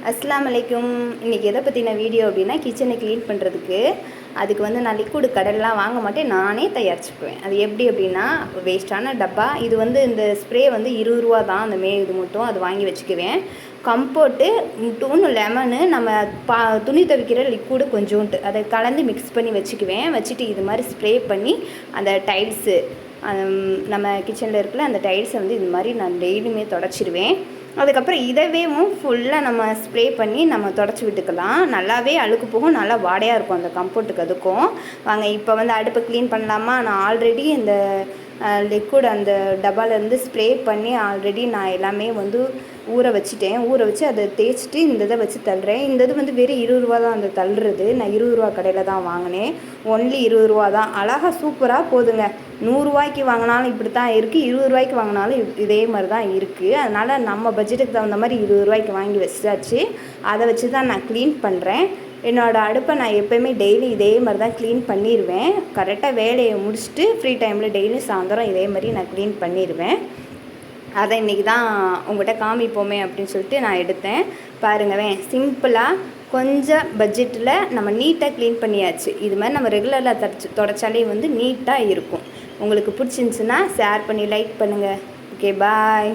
அஸ்ஸலாமு அலைக்கும். இன்றைக்கி எதை பற்றின வீடியோ அப்படின்னா, கிச்சனை க்ளீன் பண்ணுறதுக்கு. அதுக்கு வந்து நான் லிக்விடு கடையிலலாம் வாங்க மாட்டேன், நானே தயாரிச்சுக்குவேன். அது எப்படி அப்படின்னா, வேஸ்ட்டான டப்பா இது வந்து இந்த ஸ்ப்ரே வந்து 20 ரூபா தான், அந்த இது மட்டும் அது வாங்கி வச்சுக்குவேன். கம்போர்ட்டு, டூனு லெமனு, நம்ம துணி துவைக்கிற லிக்விடு கொஞ்சோண்டு அதை கலந்து மிக்ஸ் பண்ணி வச்சுக்குவேன். வச்சுட்டு இது மாதிரி ஸ்ப்ரே பண்ணி அந்த டைல்ஸு நம்ம கிச்சனில் இருக்கிற அந்த டைல்ஸை வந்து இது மாதிரி நான் டெய்லியுமே தொடச்சிடுவேன். அதுக்கப்புறம் இதவேவும் ஃபுல்லாக நம்ம ஸ்ப்ரே பண்ணி நம்ம தொடச்சி விட்டுக்கலாம். நல்லாவே அழுக்கு போகும், நல்லா வாடையாக இருக்கும் அந்த கம்போர்ட்டுக்கு. அதுக்கும் வாங்க இப்போ வந்து அடுப்பை க்ளீன் பண்ணலாமா. நான் ஆல்ரெடி இந்த லிக்விட் அந்த டப்பாலேருந்து ஸ்ப்ரே பண்ணி ஆல்ரெடி நான் எல்லாமே வந்து ஊற வச்சுட்டேன். ஊற வச்சு அதை தேய்ச்சிட்டு இந்த இதை வச்சு தள்ளுறேன். இந்த இது வந்து வெறும் 20 ரூபா தான் அந்த தள்ளுறது. நான் 20 ரூபா கடையில் தான் வாங்கினேன். ஒன்லி 20 ரூபா தான். அழகாக சூப்பராக போதுங்க. 100 ரூபாய்க்கு வாங்கினாலும் இப்படி தான் இருக்குது, 20 ரூபாய்க்கு வாங்கினாலும் இதே மாதிரி தான் இருக்குது. அதனால் நம்ம பட்ஜெட்டுக்கு தகுந்த மாதிரி 20 ரூபாய்க்கு வாங்கி வச்சாச்சு. அதை வச்சு தான் நான் க்ளீன் பண்ணுறேன். என்னோடய அடுப்பை நான் எப்போயுமே டெய்லி இதே மாதிரி தான் க்ளீன் பண்ணிடுவேன். கரெக்டாக வேலையை முடிச்சுட்டு ஃப்ரீ டைமில் டெய்லி சாயந்தரம் இதே மாதிரி நான் க்ளீன் பண்ணிடுவேன். அதை இன்றைக்கி தான் உங்கள்கிட்ட காமிப்போமே அப்படின்னு சொல்லிட்டு நான் எடுத்தேன். பாருங்களேன், சிம்பிளாக கொஞ்சம் பட்ஜெட்டில் நம்ம நீட்டாக க்ளீன் பண்ணியாச்சு. இது மாதிரி நம்ம ரெகுலராக தொடச்சாலே வந்து நீட்டாக இருக்கும். உங்களுக்கு பிடிச்சிருந்துச்சுன்னா ஷேர் பண்ணி லைக் பண்ணுங்கள். ஓகே, பாய்.